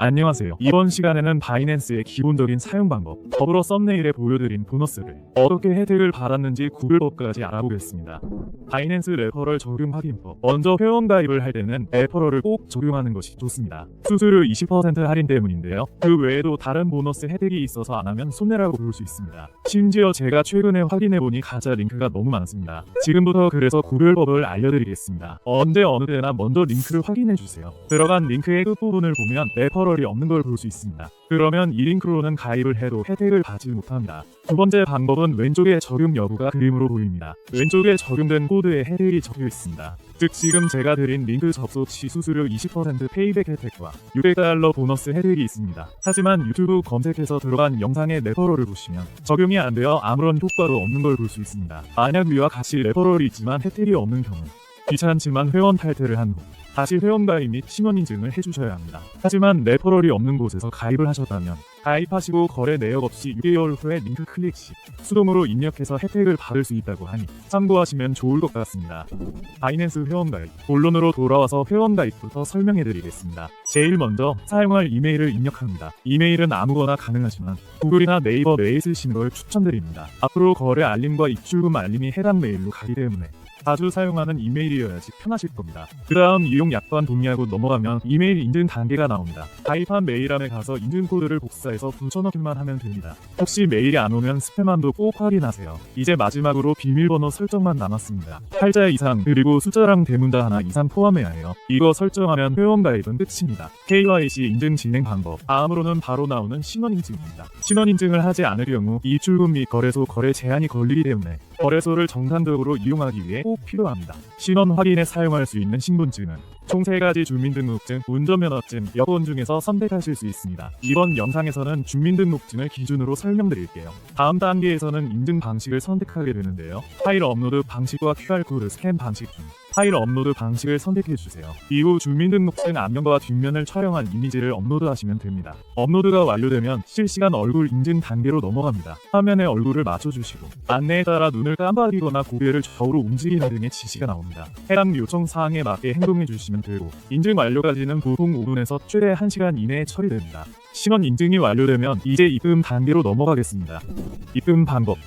안녕하세요. 이번 시간에는 바이낸스의 기본적인 사용 방법, 더불어 썸네일에 보여드린 보너스를 어떻게 혜택을 받았는지 구별법까지 알아보겠습니다. 바이낸스 레퍼럴 적용 확인법. 먼저 회원 가입을 할 때는 레퍼럴을 꼭 적용하는 것이 좋습니다. 수수료 20% 할인 때문인데요. 그 외에도 다른 보너스 혜택이 있어서 안 하면 손해라고 볼 수 있습니다. 심지어 제가 최근에 확인해보니 가짜 링크가 너무 많습니다. 지금부터 그래서 구별법을 알려드리겠습니다. 언제 어느 때나 먼저 링크를 확인해주세요. 들어간 링크의 끝부분을 보면 레퍼럴이 없는 걸 볼 수 있습니다. 그러면 이 링크로는 가입을 해도 혜택을 받지 못합니다. 두 번째 방법은 왼쪽에 적용 여부가 그림으로 보입니다. 왼쪽에 적용된 코드에 혜택이 적혀 있습니다. 즉 지금 제가 드린 링크 접속 시 수수료 20% 페이백 혜택과 $600 보너스 혜택이 있습니다. 하지만 유튜브 검색해서 들어간 영상의 레퍼럴을 보시면 적용이 안 되어 아무런 효과도 없는 걸 볼 수 있습니다. 만약 위와 같이 레퍼럴이 있지만 혜택이 없는 경우 귀찮지만 회원 탈퇴를 한 후 다시 회원 가입 및 신원 인증을 해주셔야 합니다. 하지만 레퍼럴이 없는 곳에서 가입을 하셨다면 가입하시고 거래 내역 없이 6개월 후에 링크 클릭 시 수동으로 입력해서 혜택을 받을 수 있다고 하니 참고하시면 좋을 것 같습니다. 바이낸스 회원 가입. 본론으로 돌아와서 회원 가입부터 설명해드리겠습니다. 제일 먼저 사용할 이메일을 입력합니다. 이메일은 아무거나 가능하지만 구글이나 네이버 메일 쓰시는 걸 추천드립니다. 앞으로 거래 알림과 입출금 알림이 해당 메일로 가기 때문에 자주 사용하는 이메일이어야지 편하실 겁니다. 그 다음 이용 약관 동의하고 넘어가면 이메일 인증 단계가 나옵니다. 가입한 메일함에 가서 인증 코드를 복사해서 붙여넣기만 하면 됩니다. 혹시 메일이 안 오면 스팸함도 꼭 확인하세요. 이제 마지막으로 비밀번호 설정만 남았습니다. 8자 이상 그리고 숫자랑 대문자 하나 이상 포함해야 해요. 이거 설정하면 회원 가입은 끝입니다. KYC 인증 진행 방법. 다음으로는 바로 나오는 신원 인증입니다. 신원 인증을 하지 않을 경우 입출금 및 거래소 거래 제한이 걸리기 때문에 거래소를 정상적으로 이용하기 위해 꼭 필요합니다. 신원 확인에 사용할 수 있는 신분증은 총 3가지 주민등록증, 운전면허증, 여권 중에서 선택하실 수 있습니다. 이번 영상에서는 주민등록증을 기준으로 설명드릴게요. 다음 단계에서는 인증 방식을 선택하게 되는데요. 파일 업로드 방식과 QR코드 스캔 방식 중 파일 업로드 방식을 선택해주세요. 이후 주민등록증 앞면과 뒷면을 촬영한 이미지를 업로드하시면 됩니다. 업로드가 완료되면 실시간 얼굴 인증 단계로 넘어갑니다. 화면에 얼굴을 맞춰주시고 안내에 따라 눈을 깜빡이거나 고개를 좌우로 움직이는 등의 지시가 나옵니다. 해당 요청 사항에 맞게 행동해주시면 되고 인증 완료까지는 보통 5분에서 최대 1시간 이내에 처리됩니다. 신원 인증이 완료되면 이제 입금 단계로 넘어가겠습니다. 입금 방법.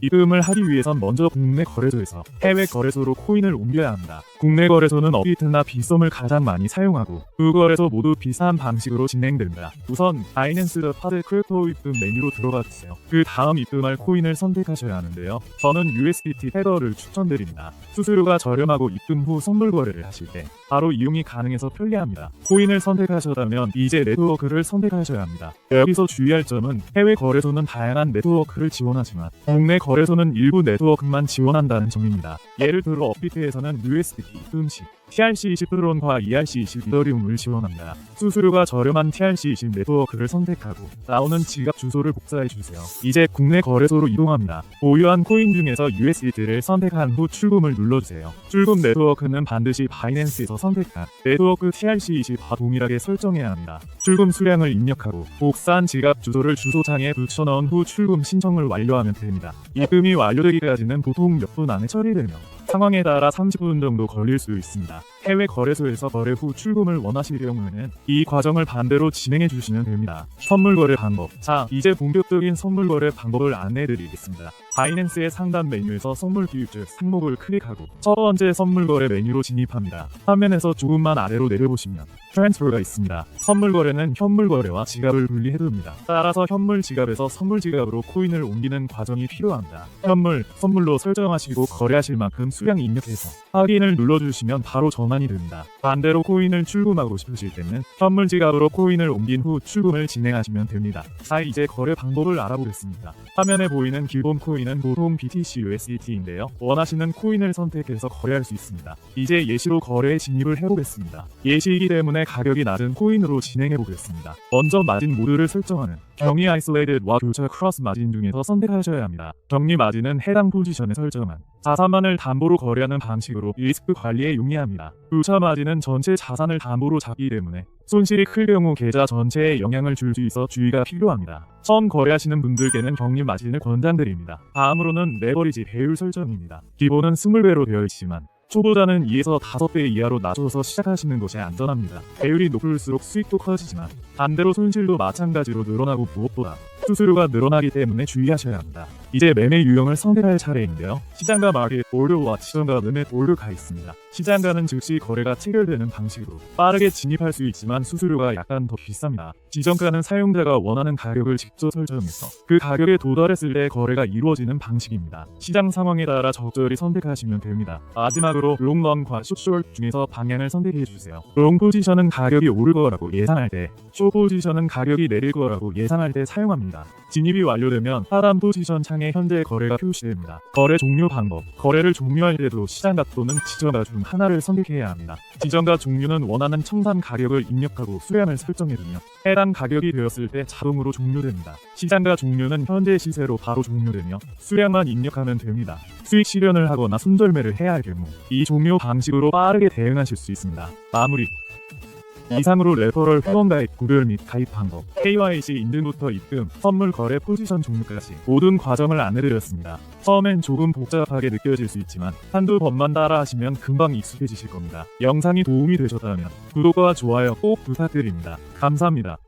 입금을 하기 위해선 먼저 국내 거래소에서 해외 거래소로 코인을 옮겨야 합니다. 국내 거래소는 업비트나 빗썸을 가장 많이 사용하고 두 거래소 모두 비슷한 방식으로 진행됩니다. 우선 바이낸스 파드 크립토 입금 메뉴로 들어가 주세요. 그 다음 입금할 코인을 선택하셔야 하는데요. 저는 USDT 테더를 추천드립니다. 수수료가 저렴하고 입금 후 선물 거래를 하실 때 바로 이용이 가능해서 편리합니다. 코인을 선택하셨다면 이제 네트워크를 선택하셔야 합니다. 여기서 주의할 점은 해외 거래소는 다양한 네트워크를 지원하지만 국내 거래소는 일부 네트워크만 지원한다는 점입니다. 예를 들어 업비트에서는 USDT 입금 시 TRC20 트론과 ERC20 이더리움을 지원합니다. 수수료가 저렴한 TRC20 네트워크를 선택하고 나오는 지갑 주소를 복사해주세요. 이제 국내 거래소로 이동합니다. 보유한 코인 중에서 USDT를 선택한 후 출금을 눌러주세요. 출금 네트워크는 반드시 바이낸스에서 선택한 네트워크 TRC20과 동일하게 설정해야 합니다. 출금 수량을 입력하고 복사한 지갑 주소를 주소창에 붙여넣은 후 출금 신청을 완료하면 됩니다. 입금이 완료되기까지는 보통 몇 분 안에 처리되며 상황에 따라 30분 정도 걸릴 수 있습니다. 해외 거래소에서 거래 후 출금을 원하실 경우에는 이 과정을 반대로 진행해 주시면 됩니다. 선물 거래 방법. 자, 이제 본격적인 선물 거래 방법을 안내해 드리겠습니다. 바이낸스의 상단 메뉴에서 선물 퓨처 항목을 클릭하고 첫 번째 선물 거래 메뉴로 진입합니다. 화면에서 조금만 아래로 내려보시면 트랜스퍼가 있습니다. 선물 거래는 현물 거래와 지갑을 분리해둡니다. 따라서 현물 지갑에서 선물 지갑으로 코인을 옮기는 과정이 필요합니다. 현물, 선물로 설정하시고 거래하실 만큼 수량 입력해서 확인을 눌러주시면 바로 전환이 됩니다. 반대로 코인을 출금하고 싶으실 때는 현물 지갑으로 코인을 옮긴 후 출금을 진행하시면 됩니다. 자, 이제 거래 방법을 알아보겠습니다. 화면에 보이는 기본 코인은 보통 BTC USDT인데요. 원하시는 코인을 선택해서 거래할 수 있습니다. 이제 예시로 거래에 진입을 해보겠습니다. 예시이기 때문에 가격이 낮은 코인으로 진행해보겠습니다. 먼저 마진 모드를 설정하는 경위 아이솔레이드와 교차 크로스 마진 중에서 선택하셔야 합니다. 경리 마진은 해당 포지션에 설정한 자산만을 담보로 거래하는 방식으로 리스크 관리에 용이합니다. 교차 마진은 전체 자산을 담보로 잡기 때문에 손실이 클 경우 계좌 전체에 영향을 줄 수 있어 주의가 필요합니다. 처음 거래하시는 분들께는 경리 마진을 권장드립니다. 다음으로는 레버리지 배율 설정입니다. 기본은 20배로 되어 있지만 초보자는 2에서 5배 이하로 낮춰서 시작하시는 것이 안전합니다. 배율이 높을수록 수익도 커지지만 반대로 손실도 마찬가지로 늘어나고 무엇보다 수수료가 늘어나기 때문에 주의하셔야 합니다. 이제 매매 유형을 선택할 차례인데요. 시장가 마켓 올드와 지정가 르멧 올드가 있습니다. 시장가는 즉시 거래가 체결되는 방식으로 빠르게 진입할 수 있지만 수수료가 약간 더 비쌉니다. 지정가는 사용자가 원하는 가격을 직접 설정해서 그 가격에 도달했을 때 거래가 이루어지는 방식입니다. 시장 상황에 따라 적절히 선택하시면 됩니다. 마지막으로 롱런과 숏 중에서 방향을 선택해주세요. 롱 포지션은 가격이 오를 거라고 예상할 때, 숏 포지션은 가격이 내릴 거라고 예상할 때 사용합니다. 진입이 완료되면 하단 포지션 창에 현재 거래가 표시됩니다. 거래 종료 방법. 거래를 종료할 때도 시장가 또는 지정가 중 하나를 선택해야 합니다. 지정가 종류는 원하는 청산 가격을 입력하고 수량을 설정해두면 해당 가격이 되었을 때 자동으로 종료됩니다. 시장가 종료는 현재 시세로 바로 종료되며 수량만 입력하면 됩니다. 수익 실현을 하거나 손절매를 해야 할 경우 이 종료 방식으로 빠르게 대응하실 수 있습니다. 마무리. 이상으로 레퍼럴 후원 가입, 구별 및 가입 방법, KYC 인증부터 입금, 선물 거래 포지션 종류까지 모든 과정을 안내드렸습니다. 처음엔 조금 복잡하게 느껴질 수 있지만 한두 번만 따라하시면 금방 익숙해지실 겁니다. 영상이 도움이 되셨다면 구독과 좋아요 꼭 부탁드립니다. 감사합니다.